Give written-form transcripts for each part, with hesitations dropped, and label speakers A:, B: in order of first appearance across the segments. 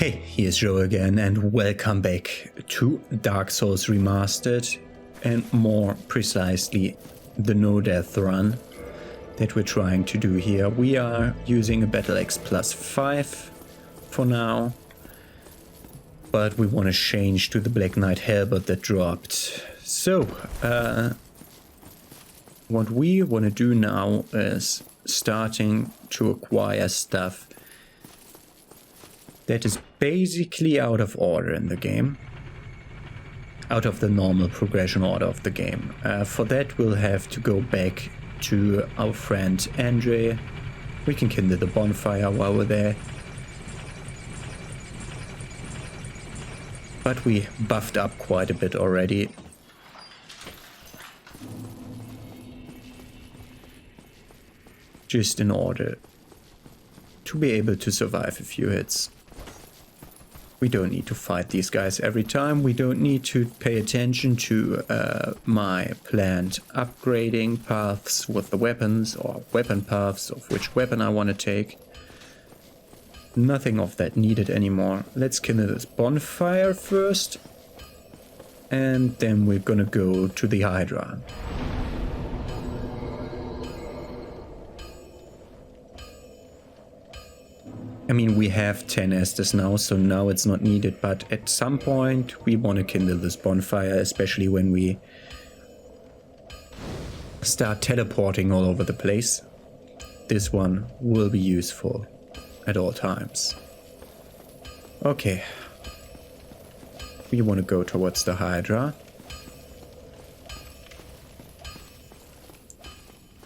A: Hey, here's Joe again, and welcome back to Dark Souls Remastered, and more precisely, the No Death run that we're trying to do here. We are using a Battle Axe plus 5 for now, but we want to change to the Black Knight Halberd that dropped. So, what we want to do now is starting to acquire stuff that is basically out of order in the game. Out of the normal progression order of the game. For that we'll have to go back to our friend Andre. We can kindle the bonfire while we're there. But we buffed up quite a bit already. Just in order to be able to survive a few hits. We don't need to fight these guys every time. We don't need to pay attention to my planned upgrading paths with the weapons, or weapon paths of which weapon I want to take. Nothing of that needed anymore. Let's kindle this bonfire first, and then we're gonna go to the Hydra. I mean, we have 10 Estus now, so now it's not needed, but at some point we want to kindle this bonfire, especially when we start teleporting all over the place. This one will be useful at all times. Okay. We want to go towards the Hydra.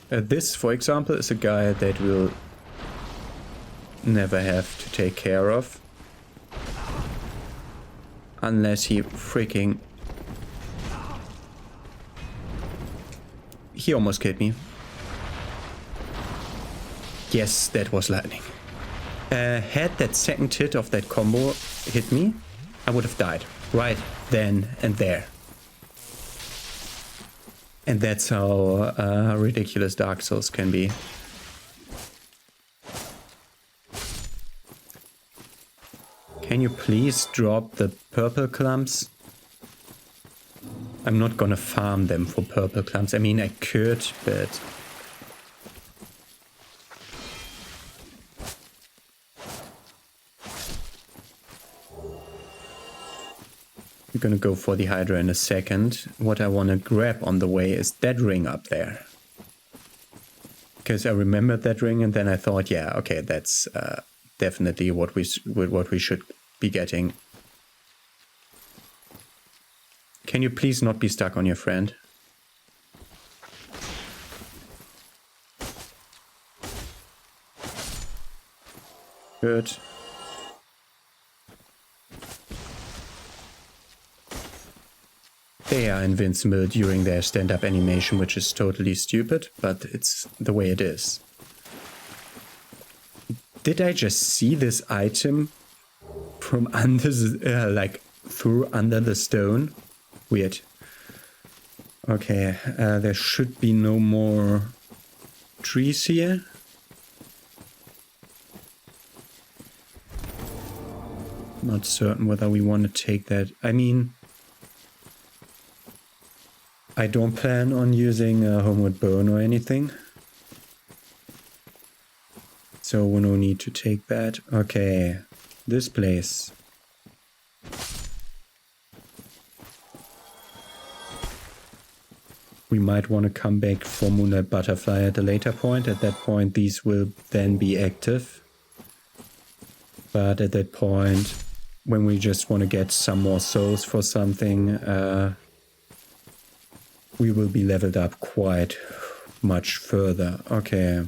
A: This, for example, is a guy that will never have to take care of unless he freaking... He almost killed me. Yes, that was lightning. Had that second hit of that combo hit me, I would have died right then and there. And that's how ridiculous Dark Souls can be. Can you please drop the purple clumps? I'm not gonna farm them for purple clumps. I mean, I could, but... I'm gonna go for the Hydra in a second. What I want to grab on the way is that ring up there. Because I remembered that ring and then I thought, yeah, okay, that's definitely what we should be getting. Can you please not be stuck on your friend? Good. They are invincible during their stand-up animation, which is totally stupid, but it's the way it is. Did I just see this item from under the, like through under the stone? Weird. Okay, there should be no more trees here. Not certain whether we want to take that. I mean, I don't plan on using a homeward bone or anything. So no need to take that. Okay, this place. We might want to come back for Moonlight Butterfly at a later point. At that point these will then be active. But at that point, when we just want to get some more souls for something, we will be leveled up quite much further. Okay.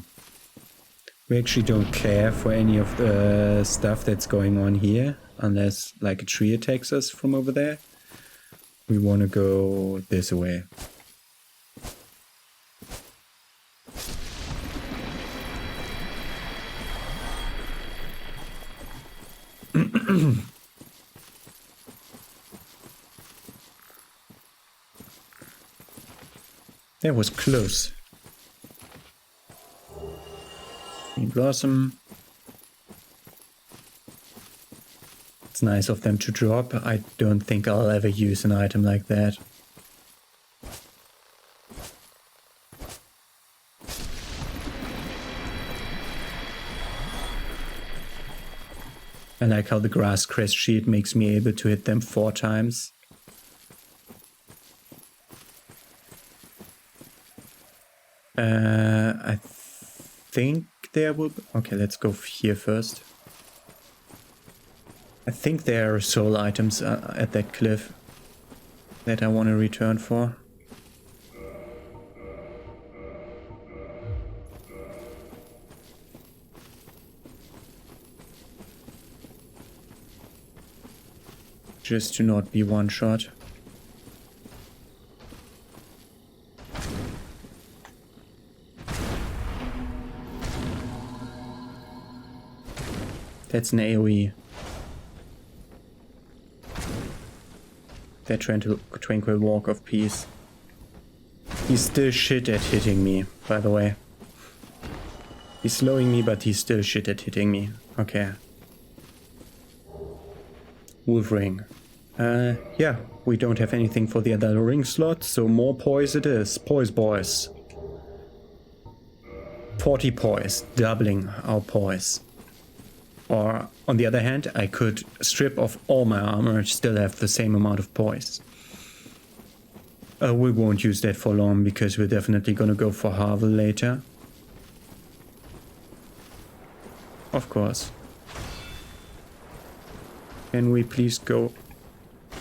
A: We actually don't care for any of the stuff that's going on here, unless like a tree attacks us from over there. We want to go this way. That was close. Blossom. It's nice of them to drop. I don't think I'll ever use an item like that. I like how the grass crest sheet makes me able to hit them 4 times. I think there will be... Okay, let's go here first. I think there are soul items at that cliff that I want to return for. Just to not be one shot. That's an AoE. That tranquil walk of peace. He's still shit at hitting me, by the way. He's slowing me, but he's still shit at hitting me. Okay. Wolf ring. Yeah, we don't have anything for the other ring slot, so more poise it is. Poise, boys. 40 poise, doubling our poise. Or, on the other hand, I could strip off all my armor and still have the same amount of poise. We won't use that for long, because we're definitely gonna go for Havel later. Of course. Can we please go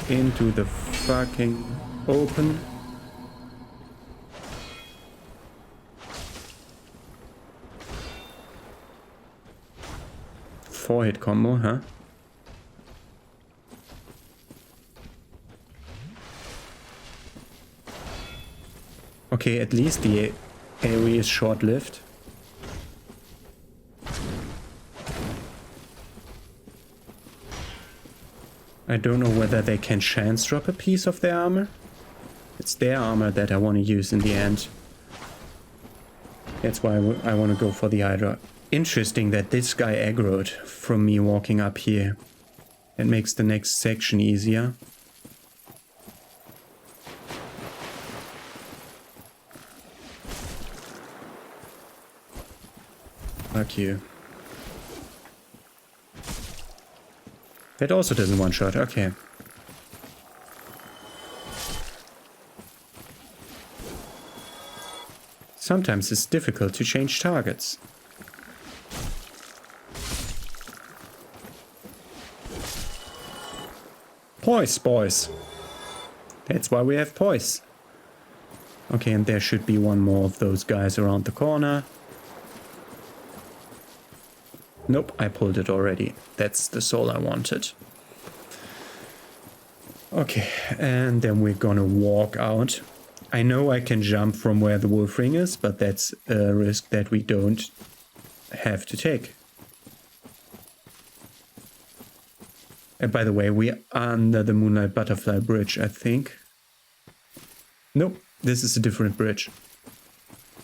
A: into the fucking open? Four-hit combo, huh? Okay, at least the AoE is short-lived. I don't know whether they can chance drop a piece of their armor. It's their armor that I want to use in the end. That's why I want to go for the Hydra. Interesting that this guy aggroed from me walking up here. It makes the next section easier. Fuck you. That also doesn't one-shot, okay. Sometimes it's difficult to change targets. Poise, boys. That's why we have poise. Okay, and there should be one more of those guys around the corner. Nope, I pulled it already. That's the soul I wanted. Okay, and then we're gonna walk out. I know I can jump from where the wolf ring is, but that's a risk that we don't have to take. And by the way, we are under the Moonlight Butterfly Bridge, I think. Nope, this is a different bridge.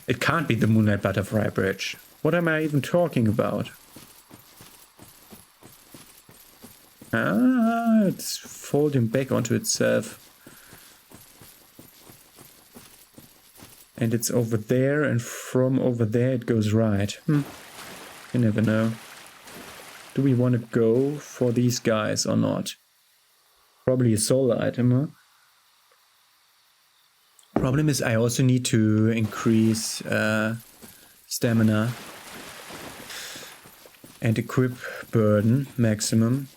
A: It can't be the Moonlight Butterfly Bridge. What am I even talking about? Ah, it's folding back onto itself. And it's over there, and from over there it goes right. You never know. Do we want to go for these guys or not? Probably a soul item, huh? Problem is I also need to increase stamina and equip burden maximum.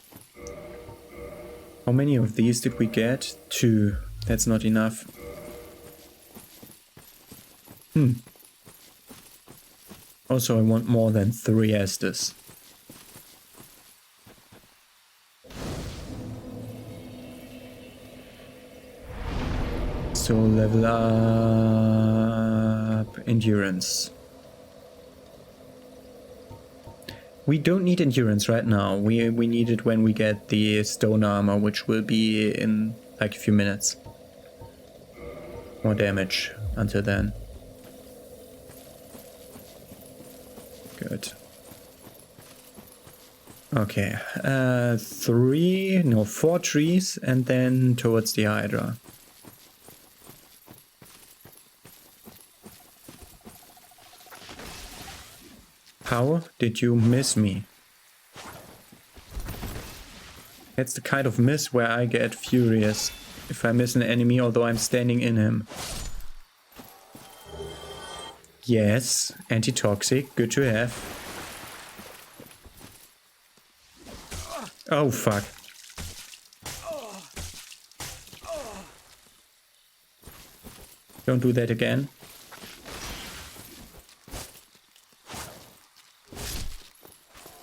A: How many of these did we get? 2. That's not enough. Also, I want more than 3 Estus. So level up endurance. We don't need endurance right now. We need it when we get the stone armor, which will be in like a few minutes. More damage until then. Good. Okay, 4 trees, and then towards the Hydra. How did you miss me? That's the kind of miss where I get furious if I miss an enemy, although I'm standing in him. Yes, antitoxic, good to have. Oh, fuck. Don't do that again.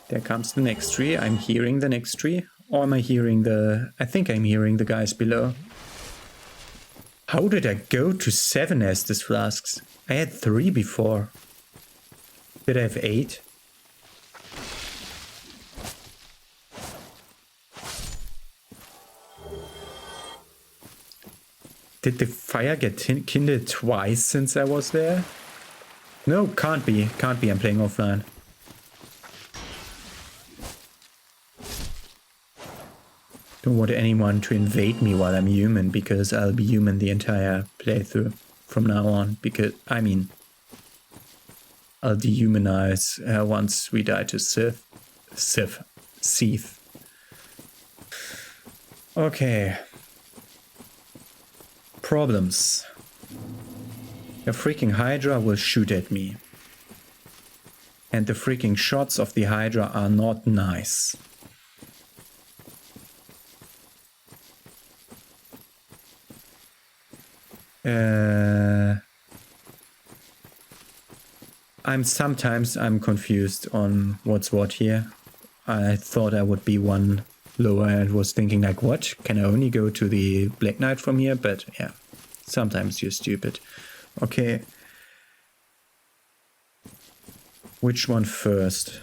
A: There comes the next tree. I'm hearing the next tree. Or am I hearing the... I think I'm hearing the guys below. How did I go to 7 Estus flasks? I had 3 before. Did I have 8? Did the fire get kindled twice since I was there? No, can't be. Can't be. I'm playing offline. Don't want anyone to invade me while I'm human, because I'll be human the entire playthrough from now on. Because, I mean, I'll dehumanize once we die to Sith. Okay. Problems. The freaking Hydra will shoot at me. And the freaking shots of the Hydra are not nice. I'm confused on what's what here. I thought I would be one lower and was thinking like, what? Can I only go to the Black Knight from here? But yeah, sometimes you're stupid. Okay. Which one first?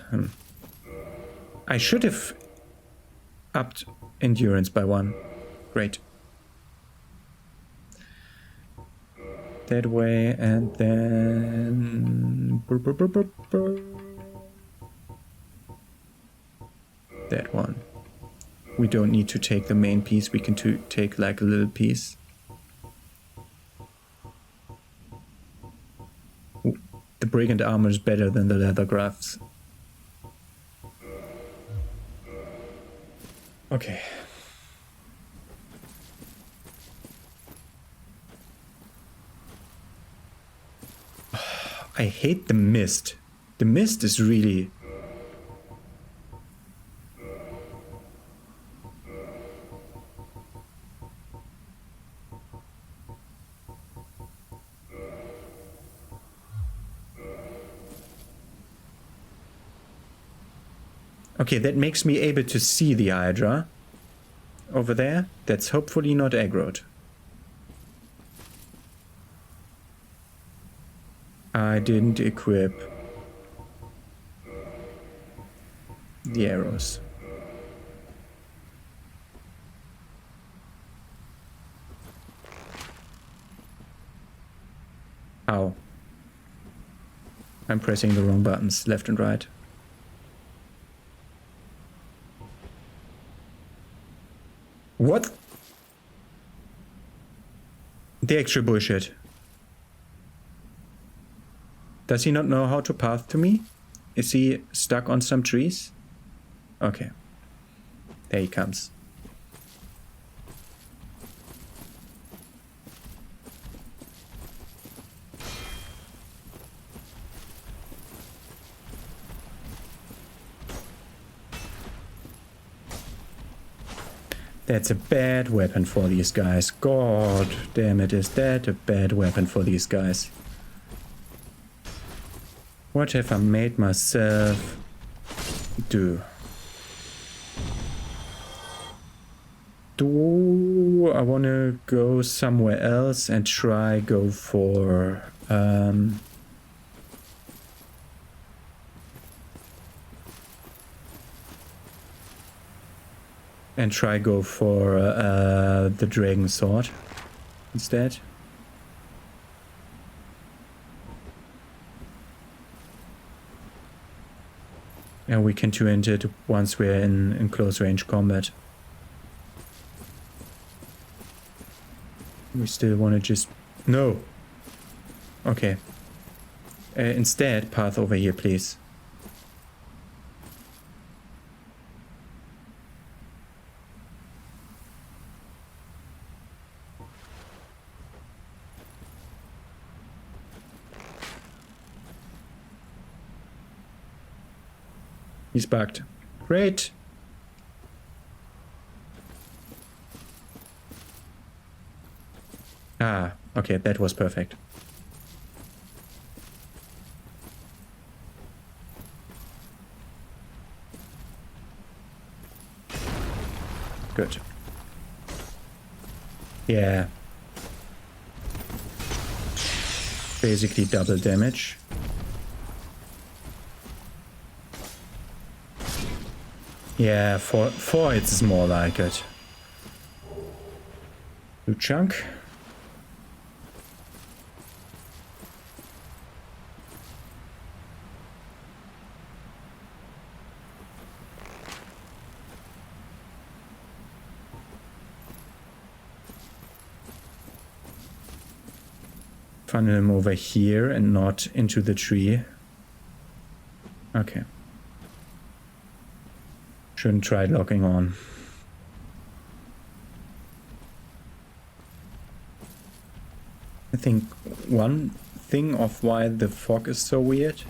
A: I should have upped endurance by 1. Great. That way, and then... that one. We don't need to take the main piece, we can take like a little piece. Ooh, the brigand armor is better than the leather grafts. Okay. I hate the mist. The mist is really... Okay, that makes me able to see the Hydra over there. That's hopefully not aggroed. I didn't equip the arrows. Ow. I'm pressing the wrong buttons, left and right. What? The extra bullshit. Does he not know how to path to me? Is he stuck on some trees? Okay. There he comes. That's a bad weapon for these guys. God damn it, is that a bad weapon for these guys? What have I made myself do? Do I want to go somewhere else and try go for... and try go for the dragon sword instead. And we can turn it once we're in close range combat. We still want to just... No! Okay. Instead, path over here, please. He's bugged. Great! Ah, okay, that was perfect. Good. Yeah. Basically double damage. Yeah, four it's more like it. Blue chunk. Funnel him over here and not into the tree. Okay. Shouldn't try locking on. I think one thing of why the fog is so weird.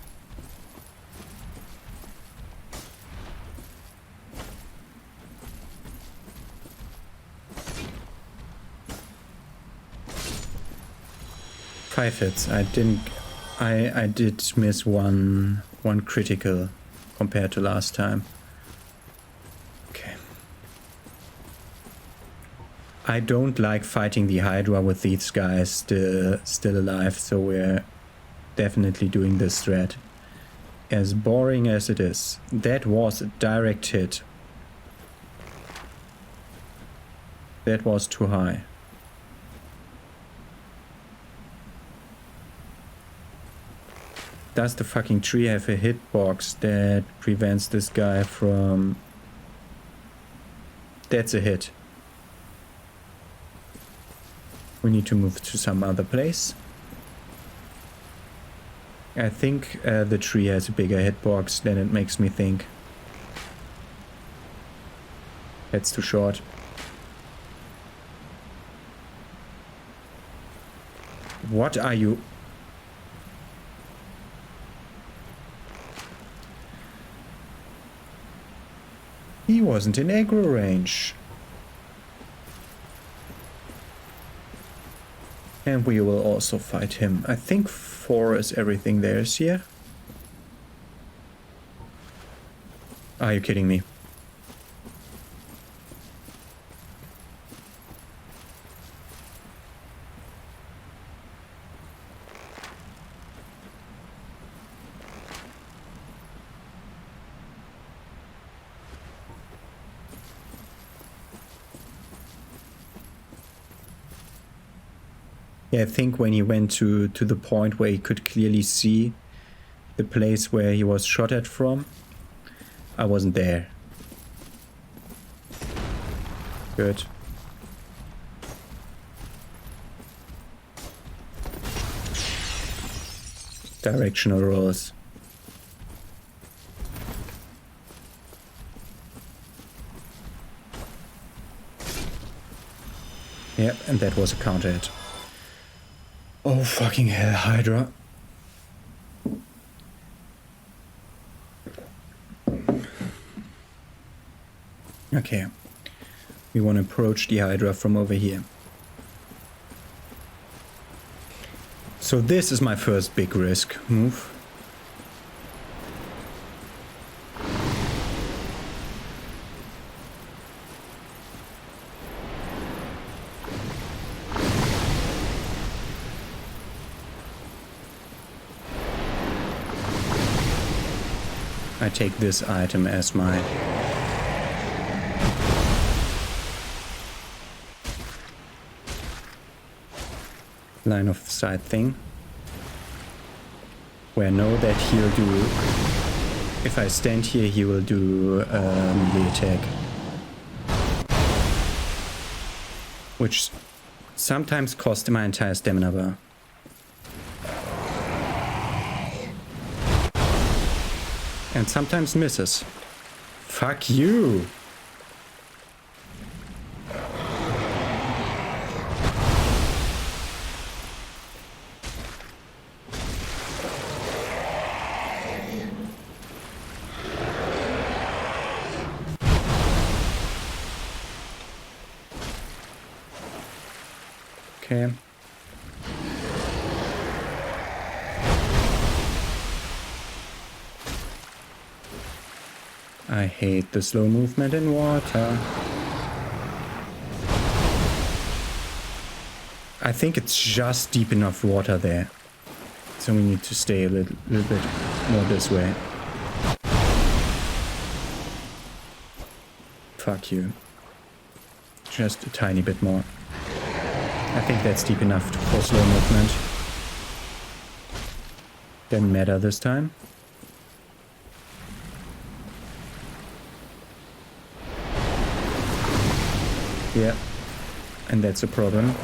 A: Five hits. I did miss one critical compared to last time. Okay. I don't like fighting the Hydra with these guys still alive, so we're definitely doing this threat. As boring as it is, that was a direct hit. That was too high. Does the fucking tree have a hitbox that prevents this guy from... That's a hit. We need to move to some other place. I think the tree has a bigger hitbox than it makes me think. That's too short. What are you... He wasn't in aggro range. And we will also fight him. I think 4 is everything there is here. Are you kidding me? Yeah, I think when he went to the point where he could clearly see the place where he was shot at from, I wasn't there. Good. Directional rolls. Yep, and that was a counter hit. Oh fucking hell, Hydra. Okay. We want to approach the Hydra from over here. So this is my first big risk move. I take this item as my line of sight thing, where I know that he'll do If I stand here, he will do a melee attack. Which sometimes cost my entire stamina bar. And sometimes misses. Fuck you! Okay. I hate the slow movement in water. I think it's just deep enough water there. So we need to stay a little bit more this way. Fuck you. Just a tiny bit more. I think that's deep enough for slow movement. Didn't matter this time. Yeah, and that's a problem.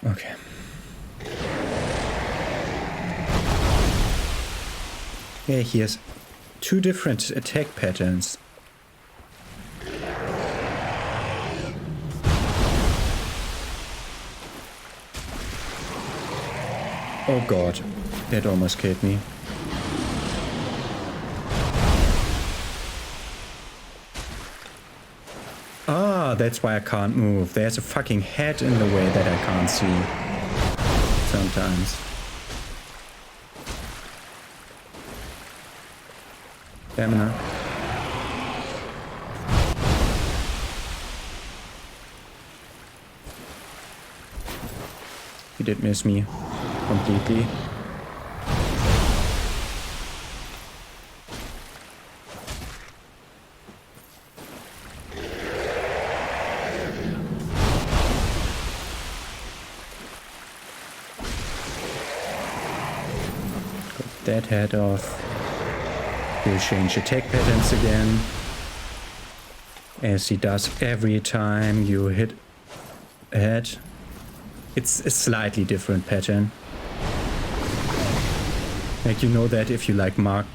A: Okay. Yeah, he has two different attack patterns. Oh god, that almost killed me. Ah, that's why I can't move. There's a fucking head in the way that I can't see. Sometimes. Stamina. He did miss me completely. Got that head off. He'll change attack patterns again, as he does every time you hit a head. It's a slightly different pattern. Like, you know that if you like mark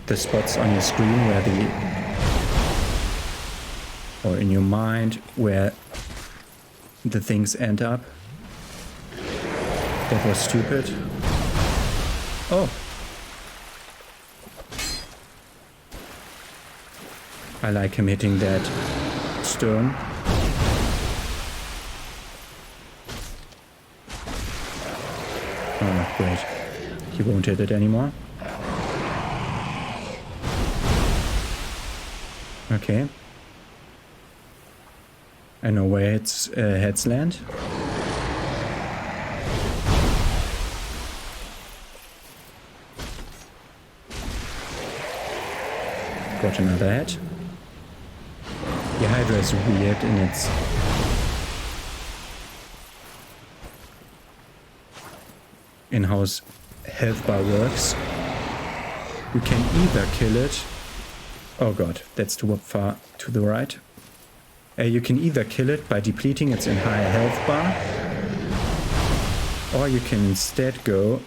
A: the spots on your screen where or in your mind where the things end up. That was stupid. Oh. I like him hitting that stone. Oh, great. He won't hit it anymore. Okay. I know where its heads land. Got another head. The Hydra is weird in its in-house health bar works. You can either kill it. Oh god, that's too far to the right. You can either kill it by depleting its entire health bar, or you can instead go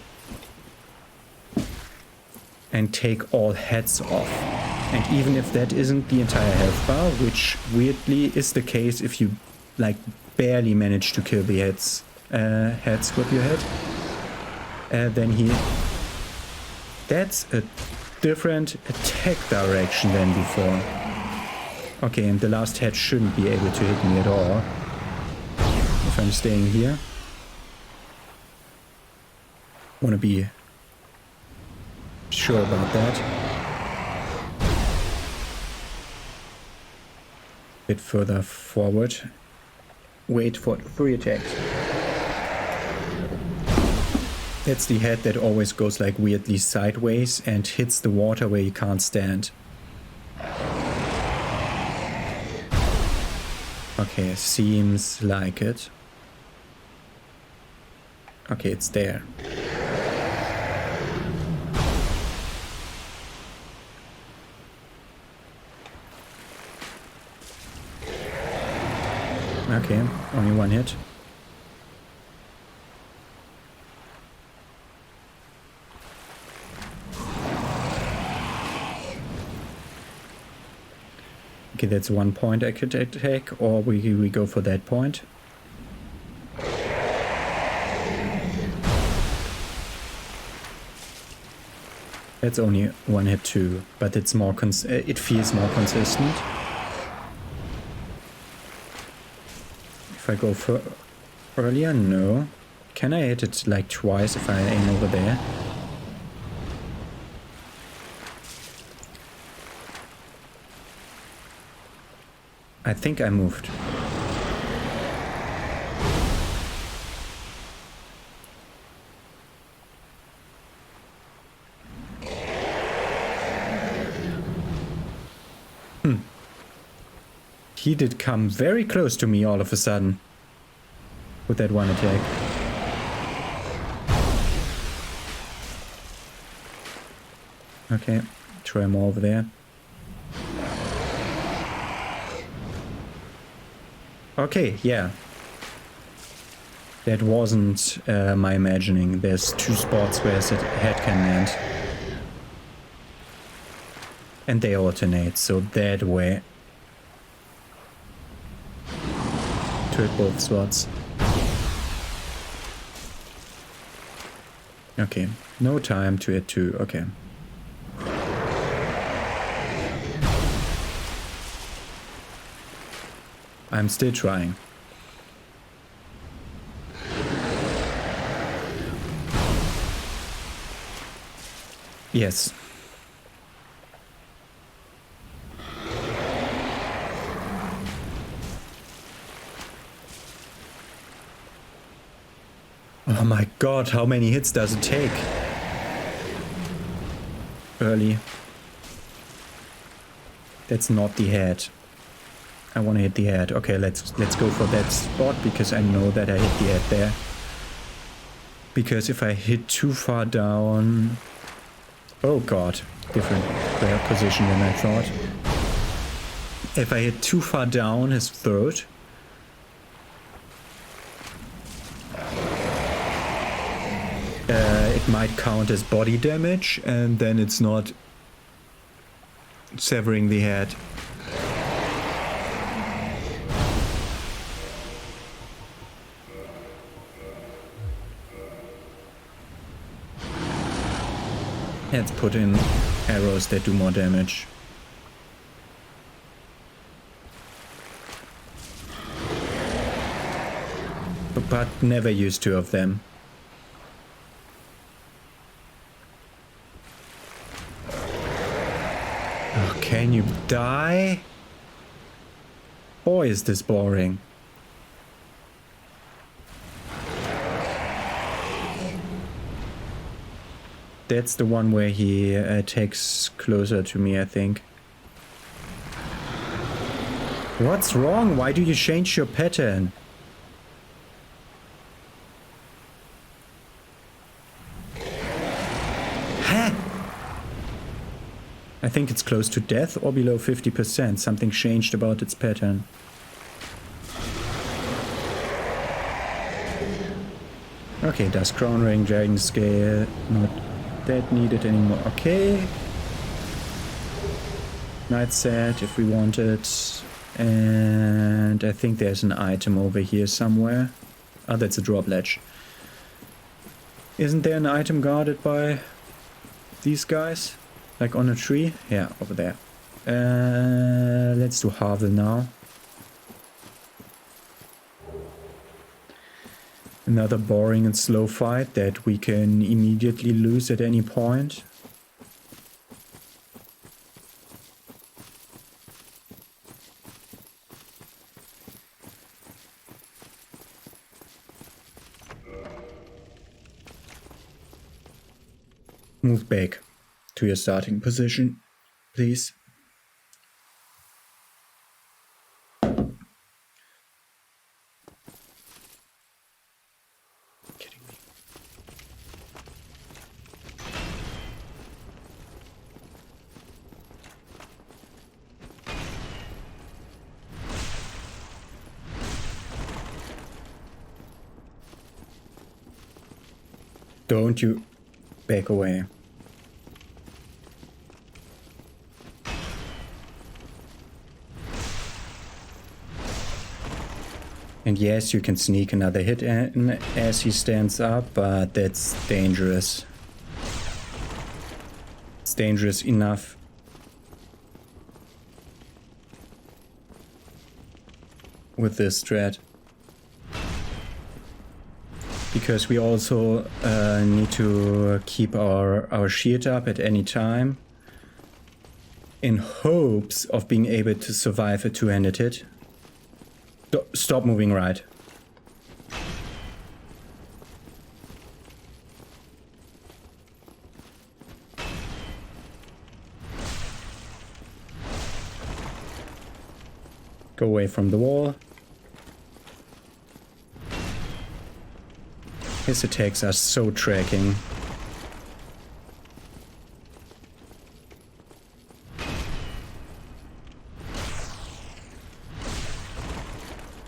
A: and take all heads off. And even if that isn't the entire health bar, which weirdly is the case if you like barely manage to kill the heads with your head, then that's a different attack direction than before. Okay, and the last head shouldn't be able to hit me at all if I'm staying here. Want to be sure about that. Bit further forward. Wait for 3 attacks. That's the head that always goes like weirdly sideways and hits the water where you can't stand. Okay, seems like it. Okay, it's there. Okay, only one hit. Okay, that's 1 point I could take, or we go for that point. That's only 1 hit too, but it's more it feels more consistent. If I go for earlier, no. Can I hit it like twice if I aim over there? I think I moved. He did come very close to me all of a sudden with that one attack. Okay, try more over there. Okay, yeah. That wasn't my imagining. There's 2 spots where his head can land. And they alternate, so that way. To hit both spots. Okay, no time to hit 2, okay. I'm still trying. Yes. Oh my god, how many hits does it take? Early. That's not the head. I want to hit the head. Okay, let's go for that spot because I know that I hit the head there. Because if I hit too far down... Oh god, different position than I thought. If I hit too far down his throat... it might count as body damage and then it's not severing the head. Let's put in arrows that do more damage. But never use 2 of them. Oh, can you die? Boy, is this boring. That's the one where he takes closer to me, I think. What's wrong? Why do you change your pattern? Huh? I think it's close to death or below 50%. Something changed about its pattern. Okay, does Crown Ring, Dragon Scale, not that needed anymore. Okay. Night Set if we want it. And I think there's an item over here somewhere. Oh, that's a drop ledge. Isn't there an item guarded by these guys? Like on a tree? Yeah, over there. Let's do Havel now. Another boring and slow fight that we can immediately lose at any point. Move back to your starting position, please. Kidding me. Don't you back away. And yes, you can sneak another hit in as he stands up, but that's dangerous. It's dangerous enough. With this strat. Because we also need to keep our shield up at any time. In hopes of being able to survive a two-handed hit. Stop moving right. Go away from the wall. His attacks are so tracking.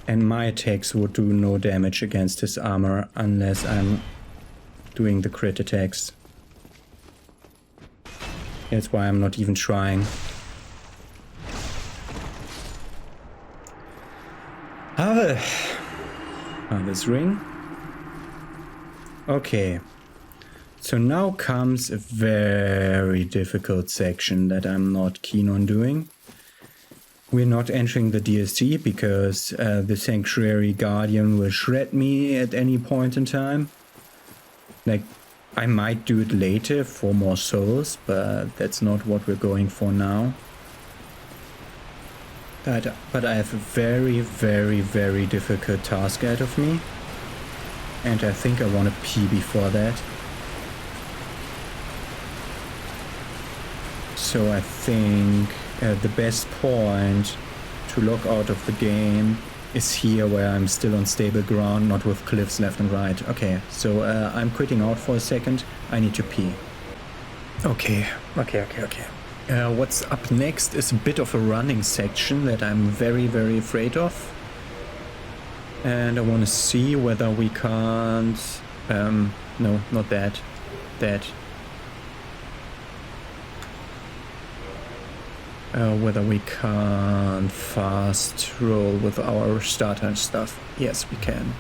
A: And my attacks would do no damage against his armor unless I'm doing the crit attacks. That's why I'm not even trying. This ring. Okay. So now comes a very difficult section that I'm not keen on doing. We're not entering the DLC because the Sanctuary Guardian will shred me at any point in time. Like, I might do it later for more souls, but that's not what we're going for now. But I have a very, very, very difficult task ahead of me. And I think I want to pee before that. So I think the best point to log out of the game is here where I'm still on stable ground, not with cliffs left and right. Okay, so I'm quitting out for a second. I need to pee. Okay. What's up next is a bit of a running section that I'm very, very afraid of. And I want to see whether we can't... no, not that. That. Whether we can fast roll with our starter stuff. Yes, we can.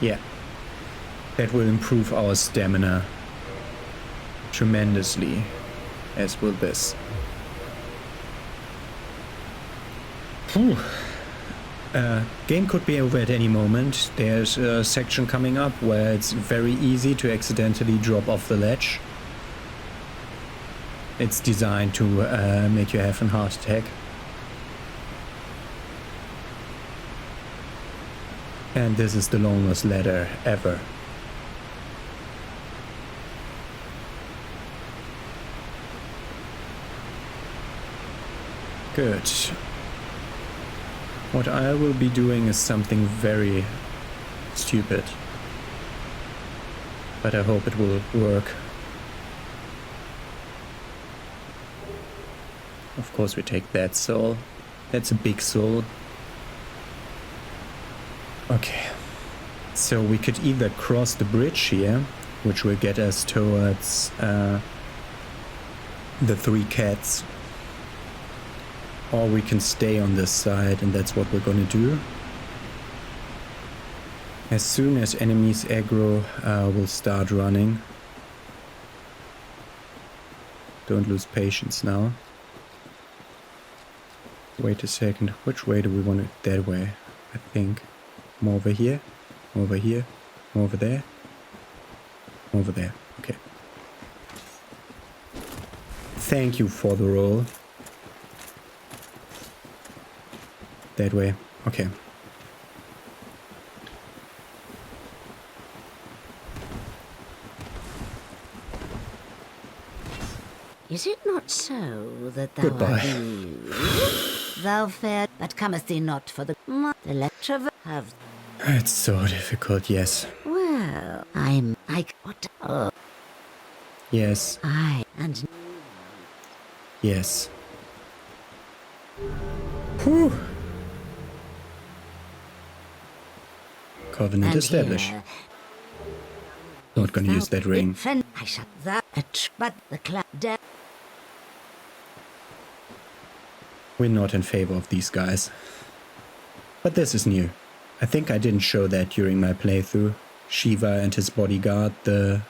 A: Yeah. That will improve our stamina tremendously, as will this. Whew. Game could be over at any moment. There's a section coming up where it's very easy to accidentally drop off the ledge. It's designed to make you have a heart attack. And this is the longest ladder ever. Good. What I will be doing is something very stupid. But I hope it will work. Of course we take that soul. That's a big soul. Okay. So we could either cross the bridge here, which will get us towards the three cats. Or we can stay on this side, and that's what we're gonna do. As soon as enemies aggro, we'll start running. Don't lose patience now. Wait a second, which way do we want it? That way, I think. More over here, more over here, more over there, more over there. Okay. Thank you for the roll. That way. Okay.
B: Is it not so that thou
A: Goodbye.
B: art used? Thou fair, but comest thee not for the lecture have...
A: It's so difficult, yes.
B: Well, what? Oh,
A: Yes.
B: and...
A: Yes. Whew. Covenant
B: and
A: established.
B: here.
A: Not gonna use that ring.
B: Friend, I shall that, but the death.
A: We're not in favor of these guys. But this is new. I think I didn't show that during my playthrough. Shiva and his bodyguard, the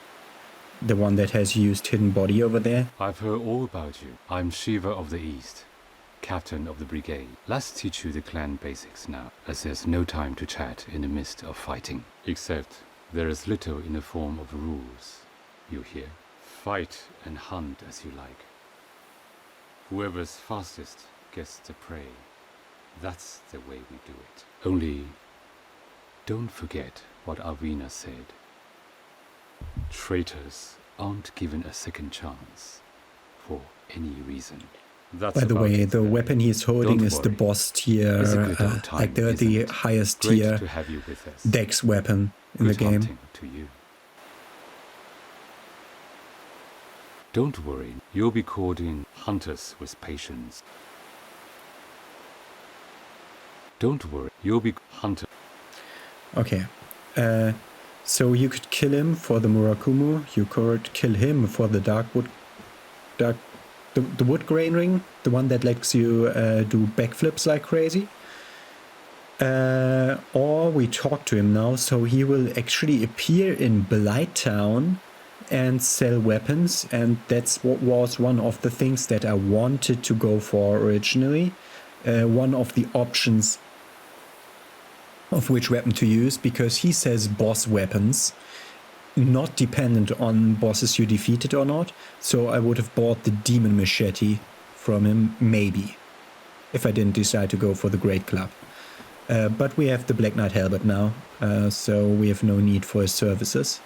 A: one that has used hidden body over there.
C: I've heard all about you. I'm Shiva of the East, captain of the brigade. Let's teach you the clan basics now, as there's no time to chat in the midst of fighting. Except there is little in the form of rules, you hear. Fight and hunt as you like. Whoever's fastest gets the prey. That's the way we do it. Only, don't forget what Arvina said. Traitors aren't given a second chance for any reason. That's
A: By the way, the weapon he's holding is the
C: worry.
A: boss tier,
C: It's a good old time,
A: like the
C: isn't it?
A: highest
C: Great
A: tier
C: to have you with us.
A: dex weapon in
C: Good
A: the game.
C: hunting to you. Don't worry, you'll be called in hunters with patience. Don't worry, you'll be hunter.
A: Okay. So you could kill him for the Murakumo. You could kill him for the the wood grain ring, the one that lets you do backflips like crazy. Or we talk to him now, so he will actually appear in Blighttown and sell weapons, and that's what was one of the things that I wanted to go for originally. One of the options of which weapon to use, because he says boss weapons, not dependent on bosses you defeated or not. So I would have bought the demon machete from him, maybe, if I didn't decide to go for the Great Club. But we have the Black Knight Helmet now, so we have no need for his services.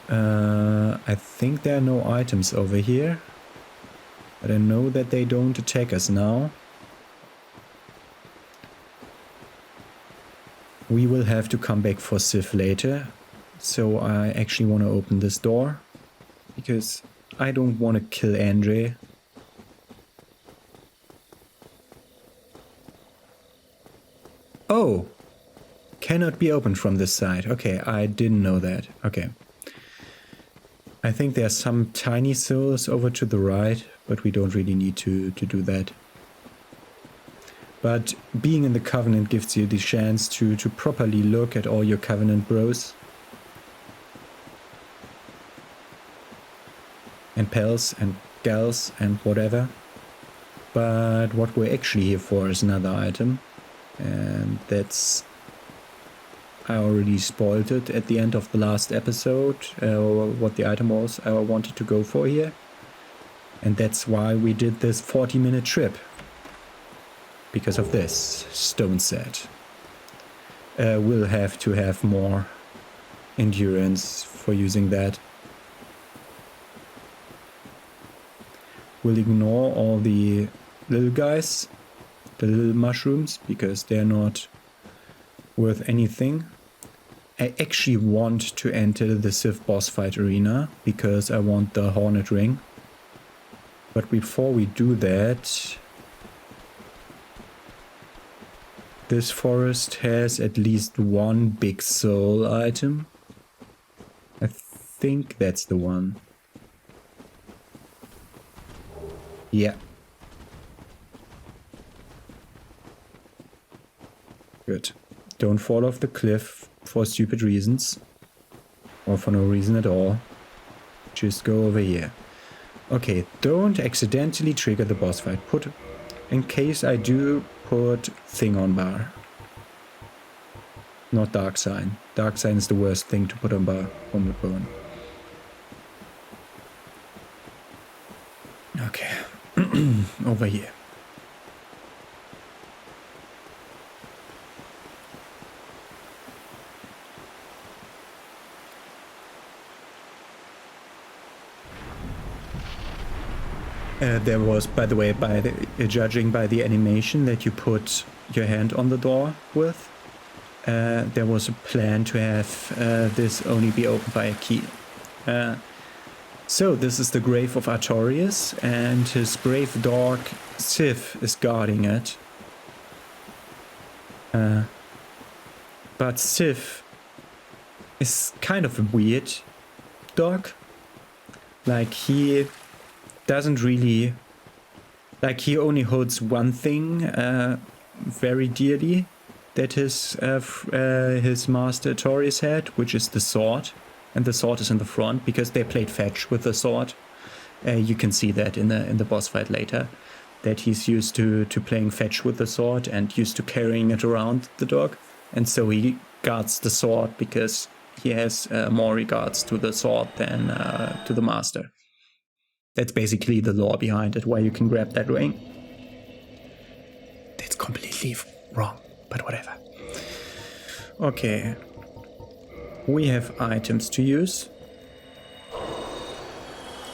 A: I think there are no items over here, but I know that they don't attack us now. We will have to come back for Sif later, so I actually want to open this door, because I don't want to kill Andre. Oh! Cannot be opened from this side. Okay, I didn't know that. Okay. I think there are some tiny souls over to the right, but we don't really need to do that. But being in the Covenant gives you the chance to properly look at all your Covenant bros. And pals and gals and whatever. But what we're actually here for is another item. And that's... I already spoiled it at the end of the last episode, what the item was I wanted to go for here. And that's why we did this 40-minute trip. Because of this stone set. We'll have to have more endurance for using that. We'll ignore all the little guys, the little mushrooms, because they're not worth anything. I actually want to enter the Sith boss fight arena because I want the Hornet ring. But before we do that, this forest has at least one big soul item. I think that's the one. Yeah. Good. Don't fall off the cliff for stupid reasons. Or for no reason at all. Just go over here. Okay, don't accidentally trigger the boss fight. In case I do, put thing on bar. Not dark sign. Dark sign is the worst thing to put on bar on the bone. Okay. Over here. There was, by the way, judging by the animation that you put your hand on the door with, there was a plan to have this only be opened by a key. So this is the grave of Artorias, and his brave dog Sif is guarding it. But Sif is kind of a weird dog. Like, he doesn't really... Like, he only holds one thing very dearly that his master Tori's had, which is the sword. And the sword is in the front, because they played fetch with the sword. You can see that in the boss fight later, that he's used to playing fetch with the sword and used to carrying it around the dog. And so he guards the sword because he has more regards to the sword than to the master. That's basically the lore behind it, why you can grab that ring. That's completely wrong, but whatever. Okay. We have items to use.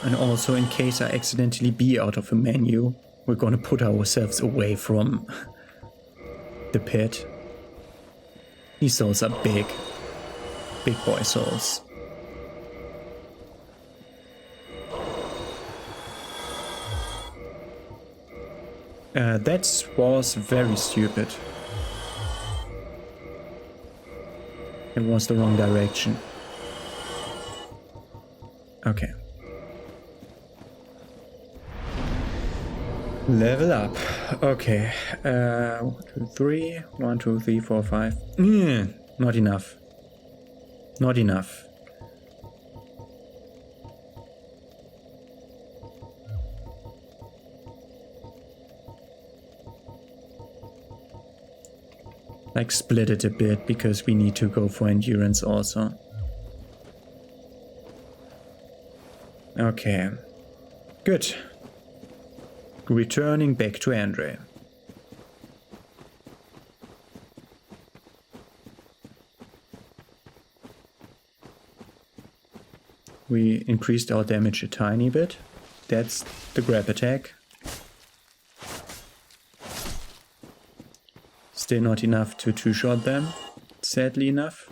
A: And also, in case I accidentally be out of a menu, we're gonna put ourselves away from the pit. These souls are big. Big boy souls. That was very stupid. It was the wrong direction. Okay. Level up. Okay. 1, 2, 3. 1, 2, 3, 4, 5. Not enough. Not enough. Like, split it a bit, because we need to go for endurance also. Okay. Good. Returning back to Andre. We increased our damage a tiny bit. That's the grab attack. Still not enough to two-shot them, sadly enough.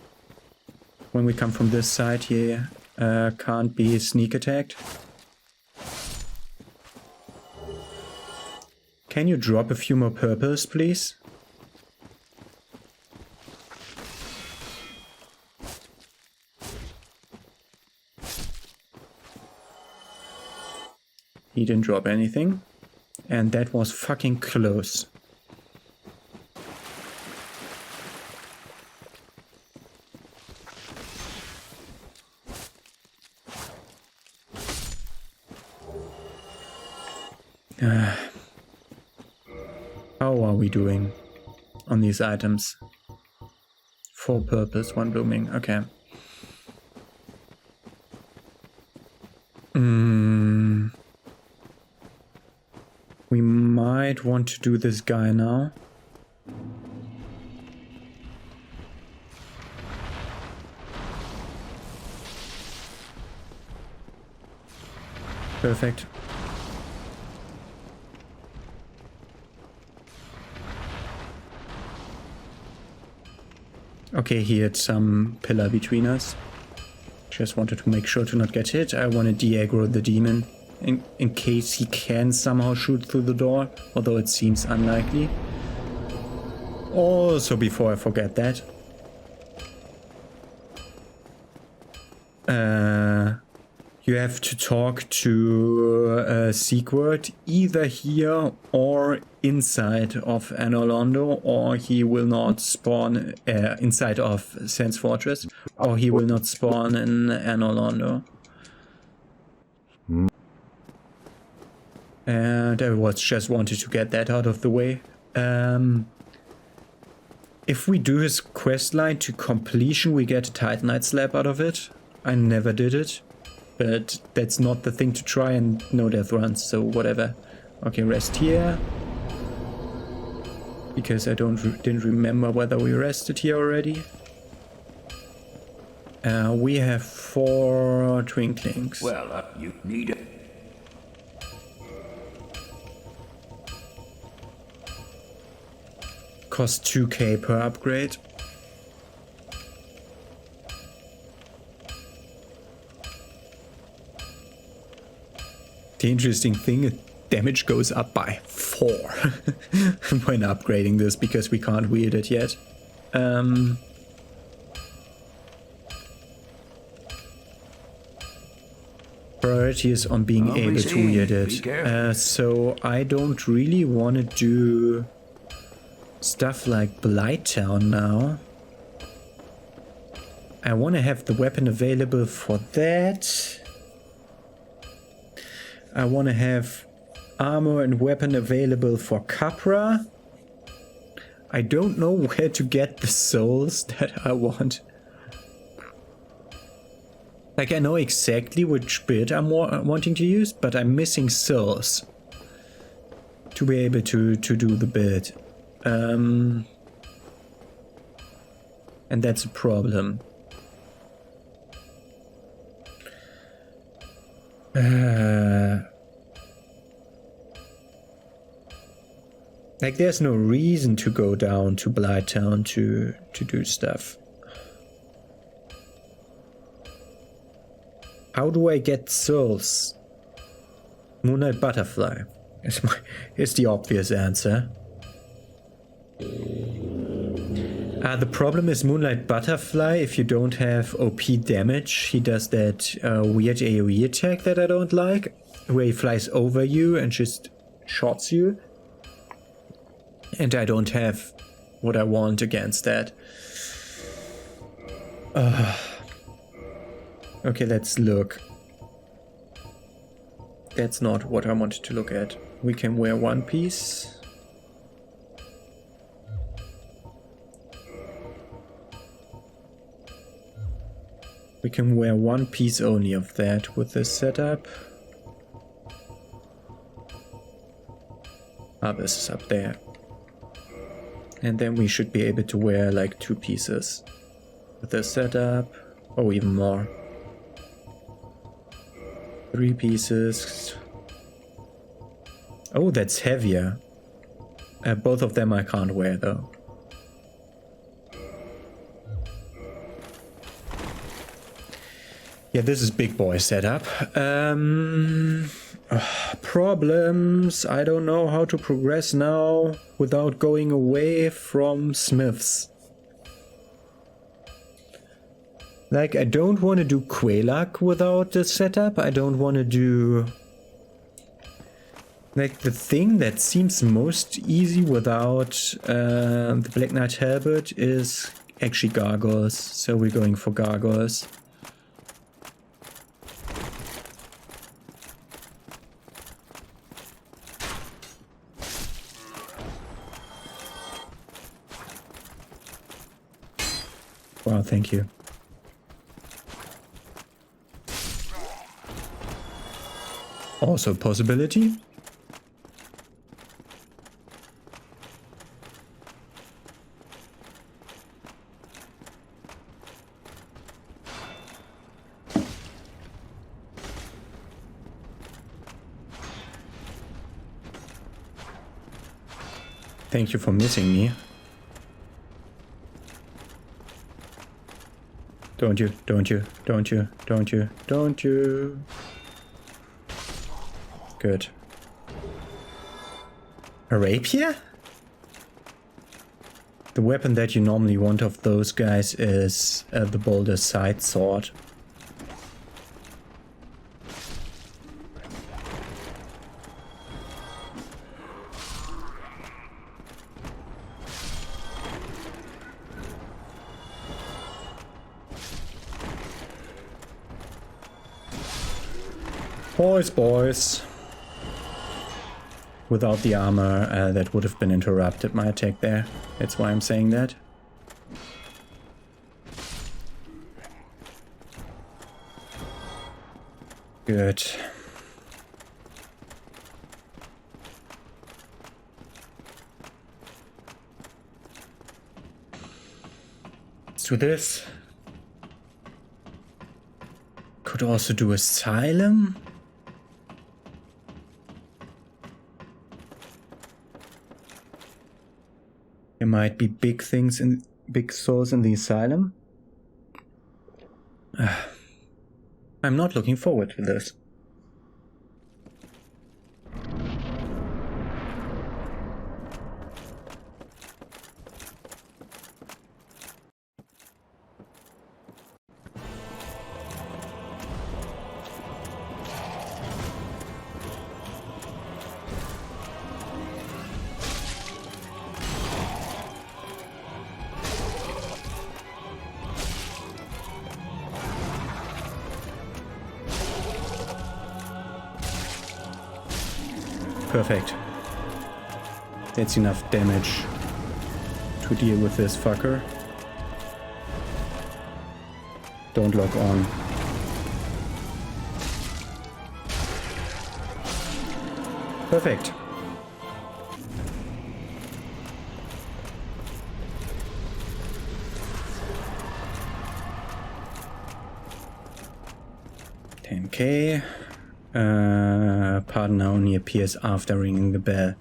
A: When we come from this side, he can't be sneak attacked. Can you drop a few more purples, please? He didn't drop anything. And that was fucking close. How are we doing on these items? 4 purples, 1 blooming. Okay. We might want to do this guy now. Perfect. Okay, he had some pillar between us. Just wanted to make sure to not get hit. I want to de-aggro the demon in case he can somehow shoot through the door, although it seems unlikely. Also, before I forget that, you have to talk to Secret either here or inside of Anolondo, or he will not spawn inside of Sands Fortress, or he will not spawn in Anolondo. And I just wanted to get that out of the way. If we do his quest line to completion, we get a Titanite slab out of it. I never did it, but that's not the thing to try, and no death runs, so whatever. Okay, rest here. Because I didn't remember whether we rested here already. We have 4 twinklings.
D: Well, you need it.
A: Cost 2k per upgrade. The interesting thing, damage goes up by 4 when upgrading this, because we can't wield it yet. priority is on being able
D: Always
A: to
D: aim.
A: weird
D: Be
A: it.
D: careful.
A: So I don't really want to do stuff like Blighttown now. I want to have the weapon available for that. I want to have armor and weapon available for Capra. I don't know where to get the souls that I want. Like, I know exactly which bit I'm wanting to use, but I'm missing souls to be able to do the bit. And that's a problem. Like, there's no reason to go down to Blighttown to do stuff. How do I get souls? Moonlight Butterfly is the obvious answer. The problem is Moonlight Butterfly, if you don't have OP damage, he does that weird AoE attack that I don't like, where he flies over you and just shots you. And I don't have what I want against that. Okay, let's look. That's not what I wanted to look at. We can wear one piece. We can wear one piece only of that with this setup. Ah, this is up there. And then we should be able to wear like 2 pieces with this setup. Oh, even more. 3 pieces. Oh, that's heavier. Both of them I can't wear though. Yeah, this is big boy setup. Problems. I don't know how to progress now without going away from Smiths. Like, I don't want to do Quelac without the setup. I don't want to do... Like, the thing that seems most easy without the Black Knight Halberd is actually Gargoyles. So we're going for Gargoyles. Wow, thank you. Also a possibility. Thank you for missing me. Don't you, don't you, don't you, don't you, don't you. Good. A rapier? The weapon that you normally want of those guys is the Boulder Side Sword. Boys, boys. Without the armor, that would have been interrupted, my attack there. That's why I'm saying that. Good. Let's do this. Could also do Asylum. There might be big things in big souls in the asylum. I'm not looking forward to this. Perfect. That's enough damage to deal with this fucker. Don't lock on. Perfect. $10K. Partner only appears after ringing the bell.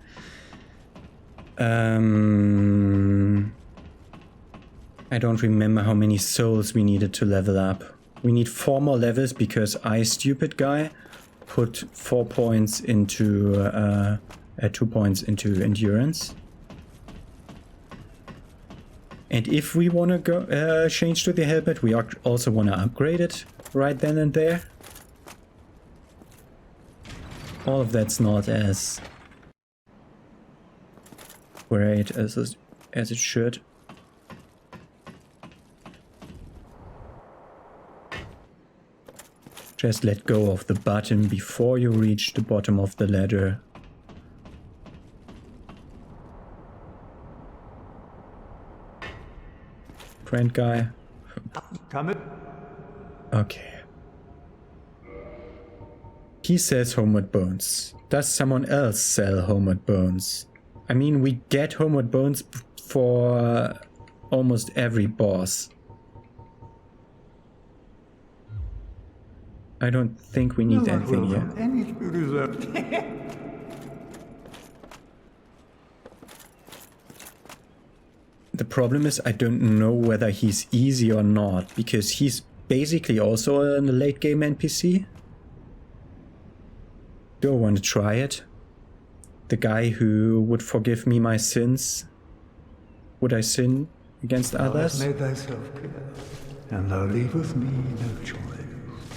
A: I don't remember how many souls we needed to level up. We need 4 more levels because I, stupid guy, put 4 points into 2 points into endurance. And if we want to go change to the helmet, we also want to upgrade it right then and there. All of that's not as great as it should. Just let go of the button before you reach the bottom of the ladder. Friend guy.
D: Come in.
A: Okay. He sells homeward bones. Does someone else sell homeward bones? I mean, we get homeward bones for almost every boss. I don't think we need anything here. The problem is I don't know whether he's easy or not, because he's basically also a late game NPC. Do I want to try it? The guy who would forgive me my sins? Would I sin against others?
D: Thou hast made thyself clear, and thou leavest me no choice.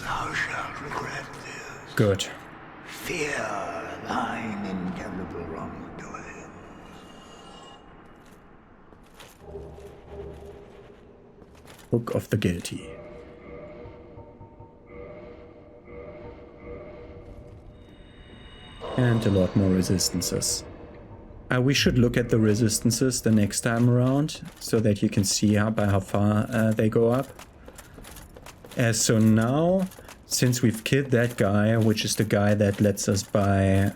D: Thou shalt regret this.
A: Good.
D: Fear thine indelible wrongdoing.
A: Book of the Guilty. And a lot more resistances. We should look at the resistances the next time around, so that you can see by how far they go up. So now, since we've killed that guy, which is the guy that lets us buy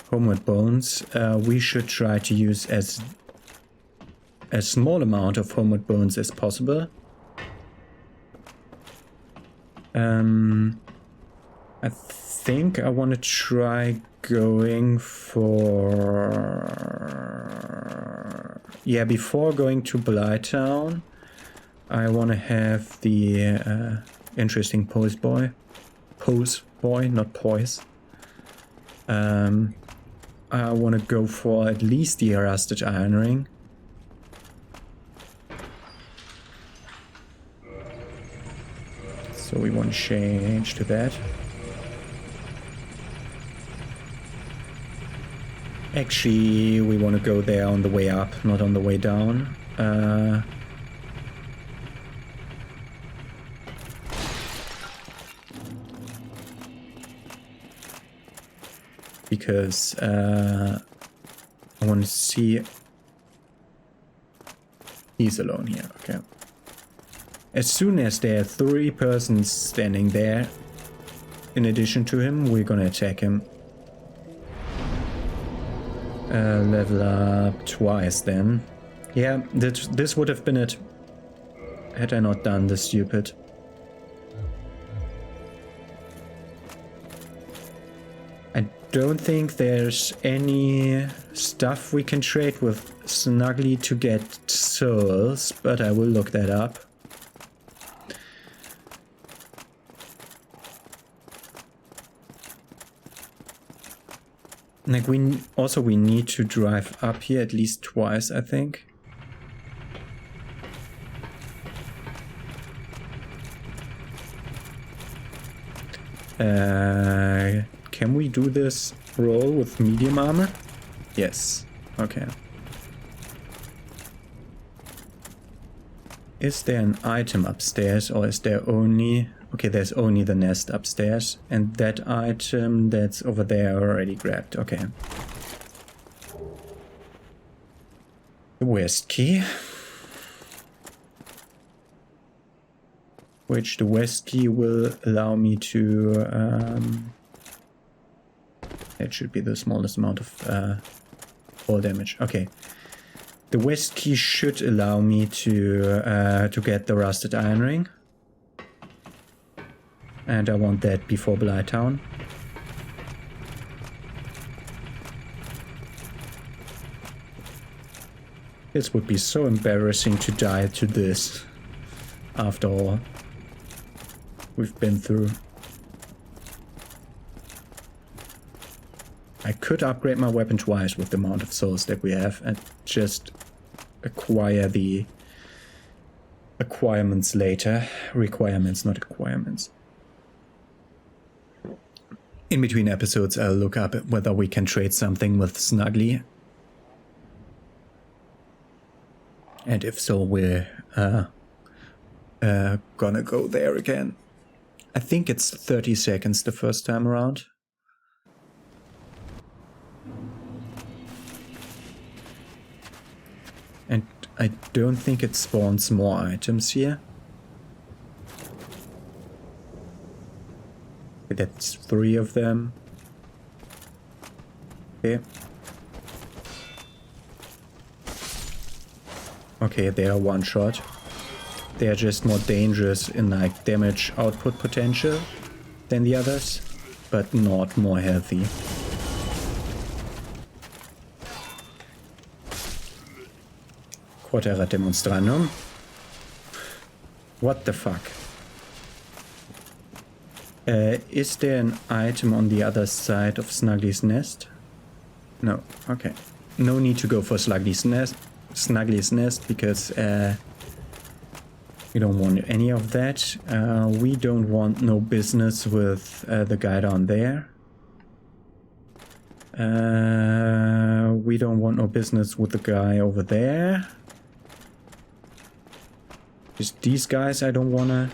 A: homeward bones, we should try to use as small amount of homeward bones as possible. I think I want to try going for... Yeah, before going to Blytown, I want to have the interesting pose boy. Pose boy, not poise. I want to go for at least the rusted iron ring. So we want to change to that. Actually, we want to go there on the way up, not on the way down. Because I want to see... He's alone here, okay. As soon as there are 3 persons standing there, in addition to him, we're gonna attack him. Level up twice then. Yeah, this would have been it. Had I not done this stupid. I don't think there's any stuff we can trade with Snuggly to get souls, but I will look that up. Like we need to drive up here at least twice, I think. Can we do this roll with medium armor? Yes. Okay. Is there an item upstairs, or is there only... Okay, there's only the nest upstairs. And that item that's over there already grabbed. Okay. The west key. Which the west key will allow me to... it should be the smallest amount of fall damage. Okay. The west key should allow me to get the rusted iron ring. And I want that before Blighttown. This would be so embarrassing to die to this. After all we've been through. I could upgrade my weapon twice with the amount of souls that we have and just acquire the acquirements later. Requirements, not acquirements. In between episodes, I'll look up whether we can trade something with Snuggly. And if so, we're gonna go there again. I think it's 30 seconds the first time around. And I don't think it spawns more items here. That's 3 of them. Okay. Okay, they are one shot. They are just more dangerous in like damage output potential than the others, but not more healthy. Quatera demonstrandum. What the fuck? Is there an item on the other side of Snuggly's nest? No. Okay. No need to go for Snuggly's nest because we don't want any of that. We don't want no business with the guy down there. We don't want no business with the guy over there. Just these guys I don't wanna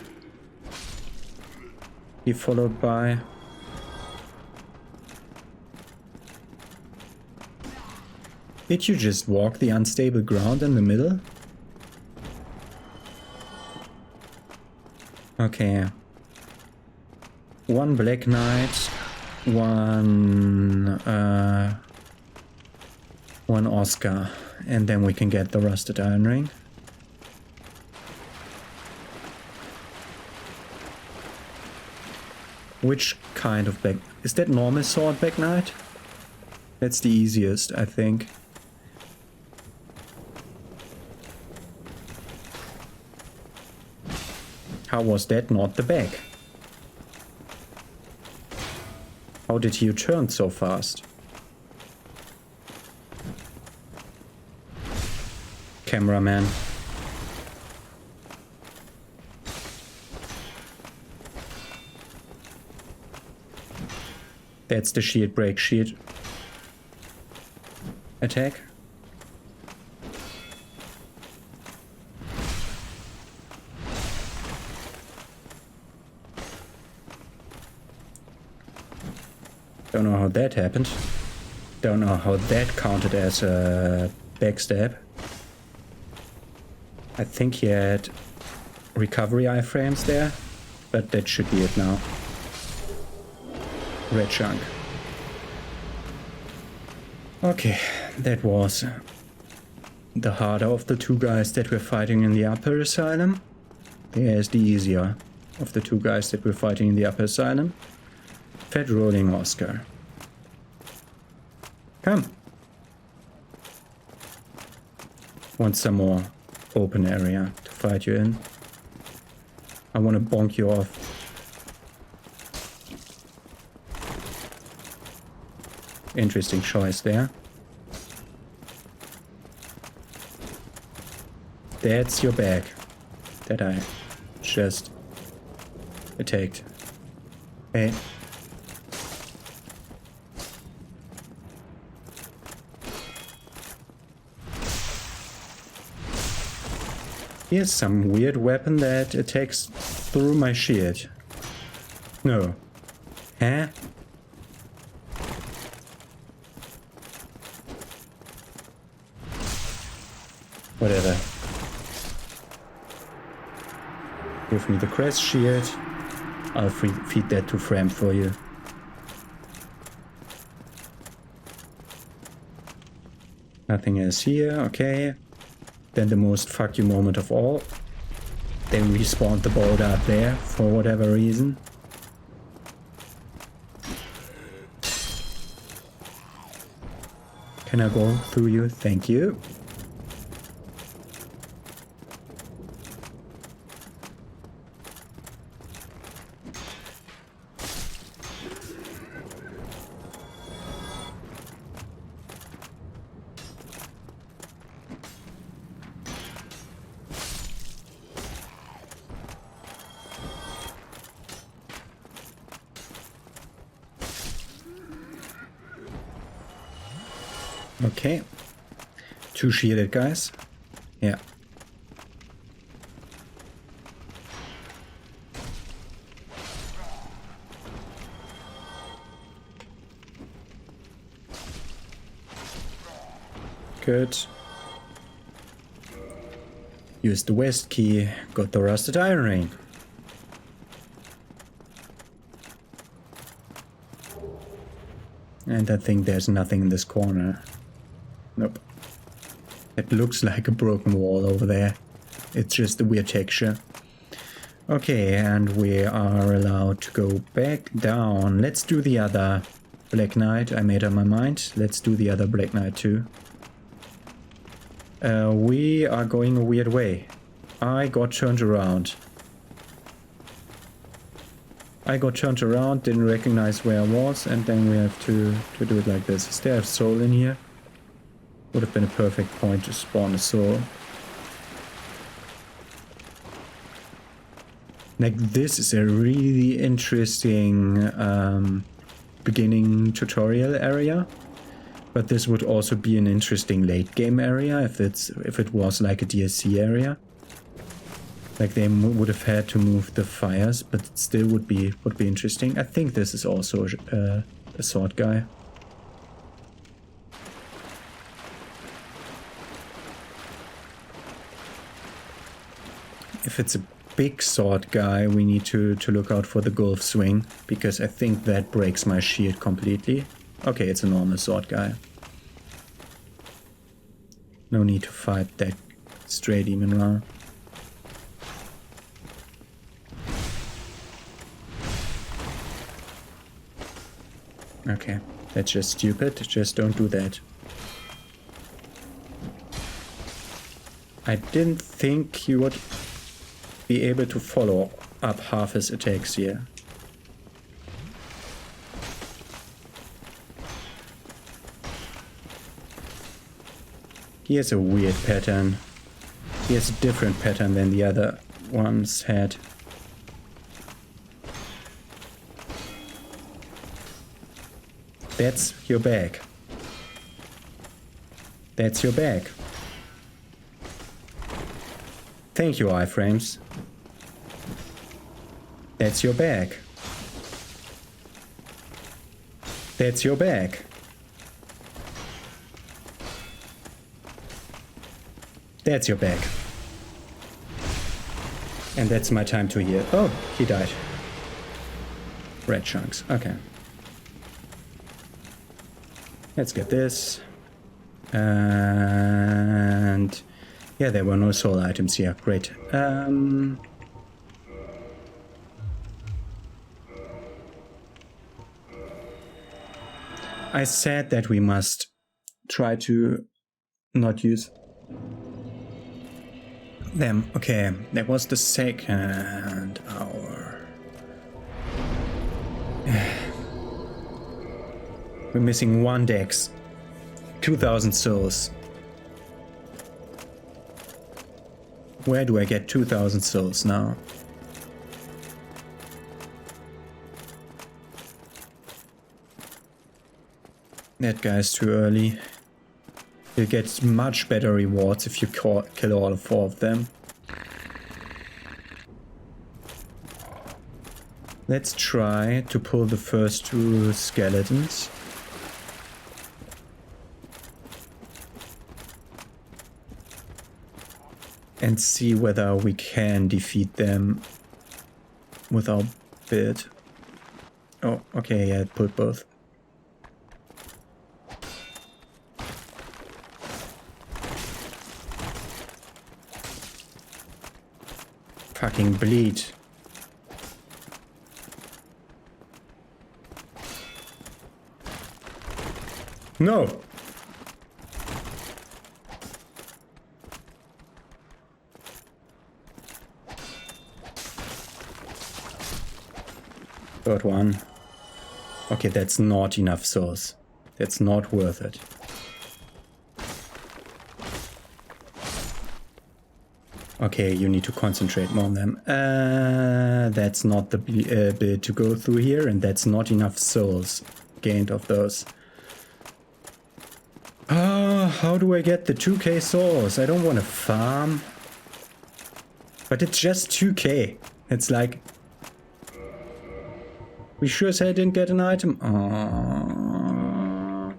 A: be followed by. Did you just walk the unstable ground in the middle? Okay. 1 Black Knight, 1 Oscar, and then we can get the rusted iron ring. Which kind of Black... Is that normal sword Black Knight? That's the easiest, I think. How was that not the bag? How did you turn so fast? Cameraman. That's the shield break shield attack. Don't know how that happened. Don't know how that counted as a backstab. I think he had recovery iframes there, but that should be it now. Red chunk. Okay, that was the harder of the 2 guys that we're fighting in the upper asylum. There's the easier of the 2 guys that we're fighting in the upper asylum. Fat rolling Oscar. Come. Want some more open area to fight you in. I want to bonk you off. Interesting choice there. That's your bag that I just attacked. Hey. Here's some weird weapon that attacks through my shield. No. Huh? Whatever. Give me the crest shield. I'll feed that to Fram for you. Nothing else here, okay. Then the most fuck you moment of all. They respawned the boulder up there for whatever reason. Can I go through you? Thank you. Okay. 2 shielded guys. Yeah. Good. Use the west key. Got the rusted iron ring. And I think there's nothing in this corner. Nope. It looks like a broken wall over there. It's just a weird texture. Okay, and we are allowed to go back down. Let's do the other Black Knight. I made up my mind. Let's do the other Black Knight too. We are going a weird way. I got turned around. Didn't recognize where I was, and then we have to do it like this. Is there a soul in here? Would have been a perfect point to spawn a soul. Like, this is a really interesting beginning tutorial area, but this would also be an interesting late game area if it was like a DLC area. Like, they would have had to move the fires, but it still would be interesting. I think this is also a sword guy. If it's a big sword guy, we need to look out for the Gulf Swing, because I think that breaks my shield completely. Okay, it's a normal sword guy. No need to fight that stray demon now. Okay, that's just stupid. Just don't do that. I didn't think he would be able to follow up half his attacks here. He has a weird pattern. He has a different pattern than the other ones had. That's your bag. That's your bag. Thank you, iframes. That's your bag. That's your bag. That's your bag. And that's my time to heal. Oh, he died. Red chunks. Okay. Let's get this. And yeah, there were no soul items here. Great. I said that we must try to not use them. Okay, that was the second hour. We're missing 1 dex. 2,000 souls. Where do I get 2,000 souls now? That guy's too early. You'll get much better rewards if you kill all 4 of them. Let's try to pull the first 2 skeletons. And see whether we can defeat them with our build. Oh, okay, yeah, it pulled both. Fucking bleed. No! Third one. Okay, that's not enough souls. That's not worth it. Okay, you need to concentrate more on them. That's not the build to go through here, and that's not enough souls gained of those. How do I get the 2k souls? I don't want to farm. But it's just 2k. It's like... We sure as hell didn't get an item. Aww.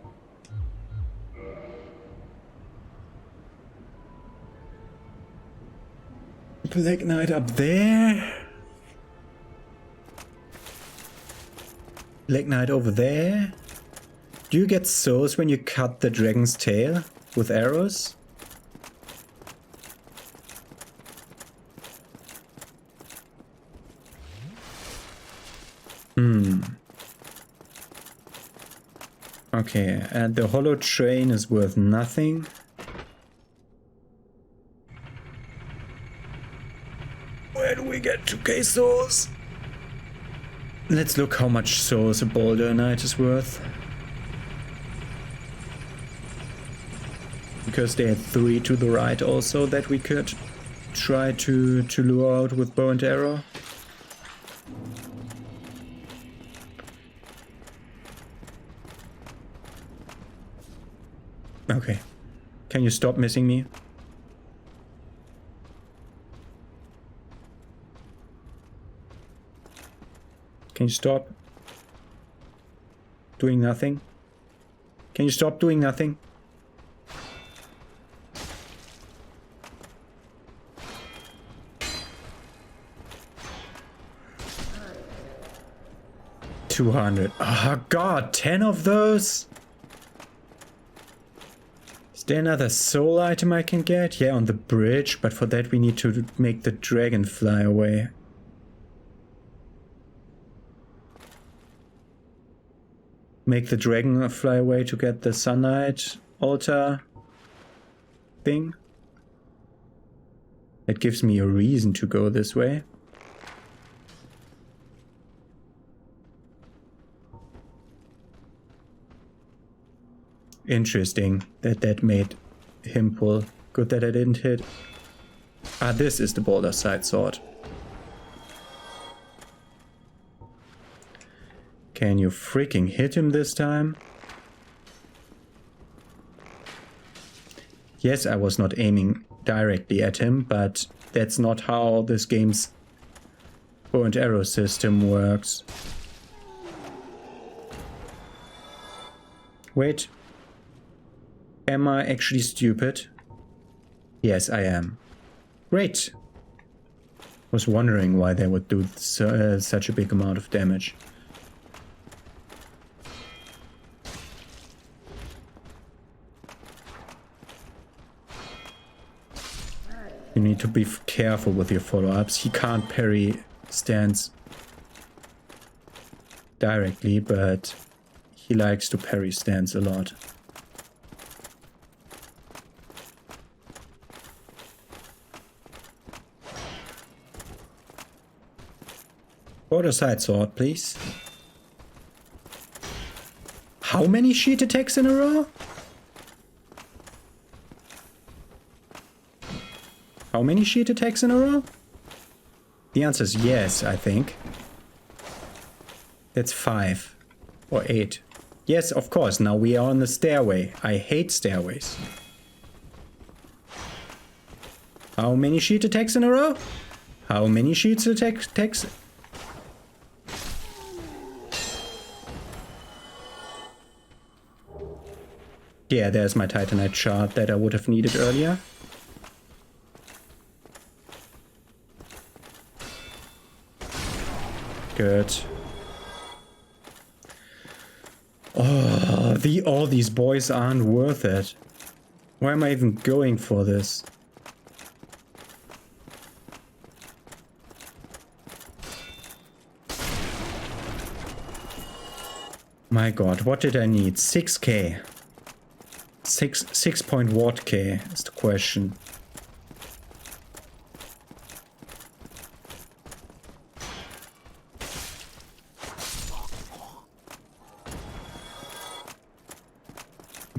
A: Black Knight up there. Black Knight over there. Do you get souls when you cut the dragon's tail with arrows? Okay, and the hollow train is worth nothing. Where do we get 2k souls? Let's look how much souls a boulder knight is worth. Because they had 3 to the right also that we could try to lure out with bow and arrow. Okay. Can you stop missing me? Can you stop doing nothing? Can you stop doing nothing? $200. Oh god, 10 of those? Is there another soul item I can get? Yeah, on the bridge, but for that we need to make the dragon fly away. Make the dragon fly away to get the sunlight altar thing. That gives me a reason to go this way. Interesting that that made him pull. Good that I didn't hit. Ah, this is the boulder side sword. Can you freaking hit him this time? Yes, I was not aiming directly at him, but that's not how this game's bow and arrow system works. Wait. Am I actually stupid? Yes, I am. Great. Was wondering why they would do such a big amount of damage. You need to be careful with your follow-ups. He can't parry stands directly, but he likes to parry stands a lot. Border side sword, please. How many sheet attacks in a row? How many sheet attacks in a row? The answer is yes, I think. That's 5 or 8. Yes, of course. Now we are on the stairway. I hate stairways. How many sheet attacks in a row? How many sheet attacks? Yeah, there's my Titanite shard that I would have needed earlier. Good. Oh, all these boys aren't worth it. Why am I even going for this? My god, what did I need? 6k. 6 point what k is the question.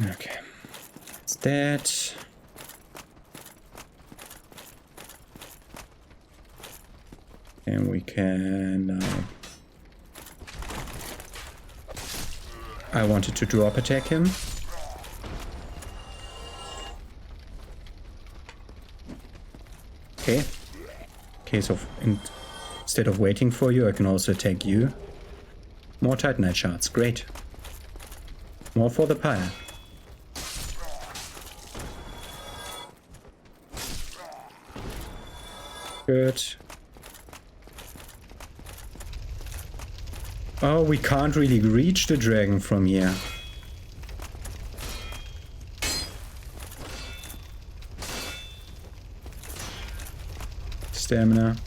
A: Okay. It's that. And we can I wanted to drop attack him. Okay. Case of instead of waiting for you, I can also attack you. More Titanite shards, great. More for the pile. Good. Oh, we can't really reach the dragon from here. Stamina.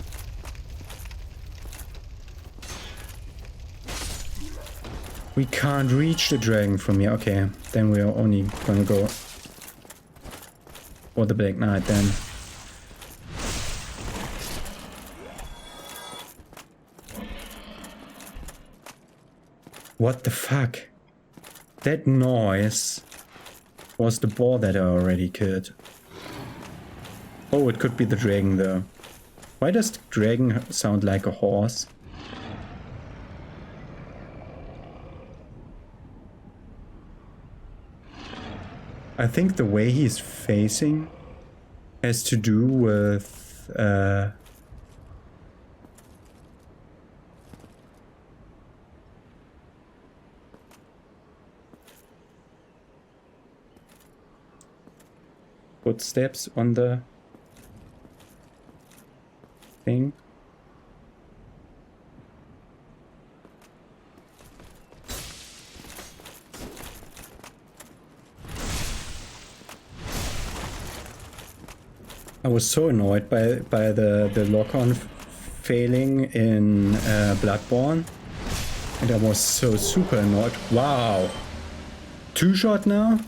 A: We can't reach the dragon from here. Okay, then we are only gonna go for the Black Knight then. What the fuck? That noise was the boar that I already killed. Oh, it could be the dragon though. Why does the dragon sound like a horse? I think the way he's facing has to do with footsteps on the thing. I was so annoyed by the lock-on failing in Bloodborne, and I was so super annoyed. Wow, 2-shot now?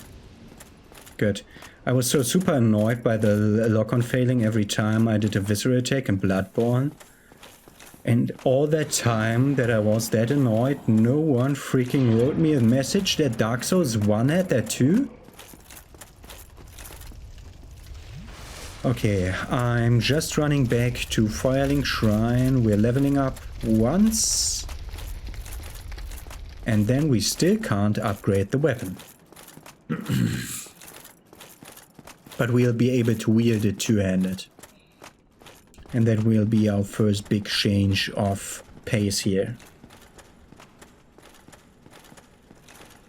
A: Good. I was so super annoyed by the lock-on failing every time I did a visceral attack in Bloodborne. And all that time that I was that annoyed, no one freaking wrote me a message that Dark Souls 1 had that too? Okay, I'm just running back to Firelink Shrine. We're leveling up once. And then we still can't upgrade the weapon. But we'll be able to wield it two-handed. And that will be our first big change of pace here.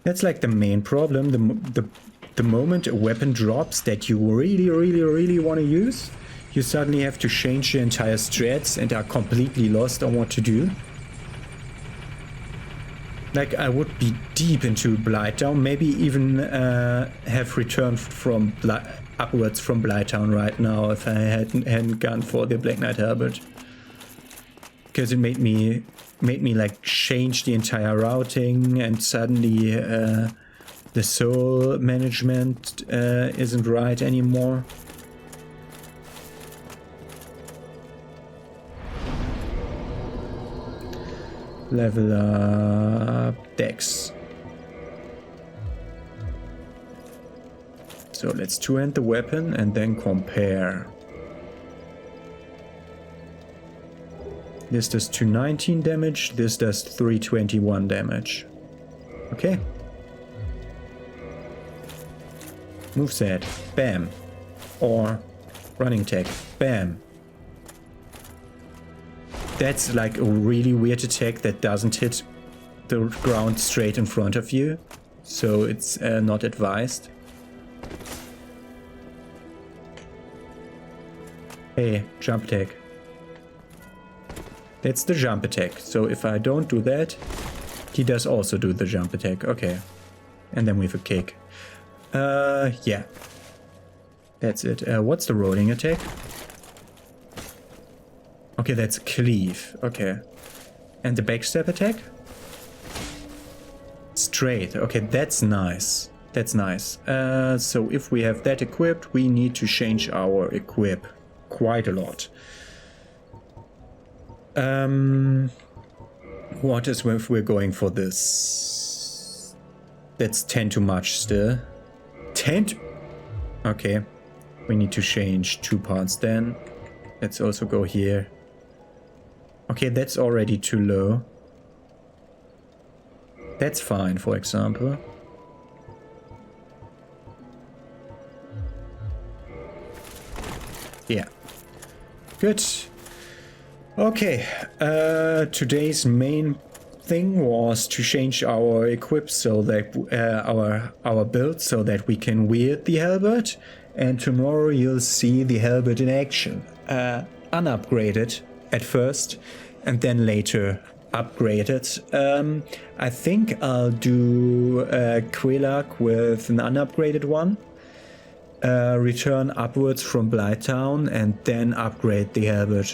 A: That's like the main problem. The moment a weapon drops that you really want to use, you suddenly have to change your entire strats and are completely lost on what to do. Like, I would be deep into Blighttown, maybe even have returned from upwards from Blighttown right now if I hadn't gone for the Black Knight Halberd. Because it made me like change the entire routing, and suddenly the soul management isn't right anymore. Level up Dex. So let's two-hand the weapon and then compare. This does 219 damage, this does 321 damage. Okay. Moveset, bam. Or running tech, bam. That's like a really weird attack that doesn't hit the ground straight in front of you. So it's not advised. Hey, jump attack. That's the jump attack. So if I don't do that, he does also do the jump attack. Okay. And then we have a kick. Yeah. That's it. What's the rolling attack? Okay, that's cleave. Okay. And the backstab attack? Straight. Okay, that's nice. That's nice. So if we have that equipped, we need to change our equip quite a lot. What is if we're going for this? That's 10 too much still. 10? Okay. We need to change 2 parts then. Let's also go here. Okay, that's already too low. That's fine, for example. Yeah. Good. Okay. Today's main thing was to change our equip so that our build so that we can wield the halberd. And tomorrow you'll see the halberd in action. Unupgraded at first, and then later upgraded. I think I'll do Quelak with an unupgraded one. Return upwards from Blighttown and then upgrade the halberd.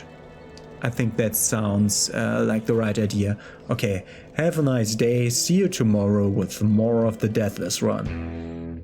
A: I think that sounds like the right idea. Okay, have a nice day. See you tomorrow with more of the Deathless Run.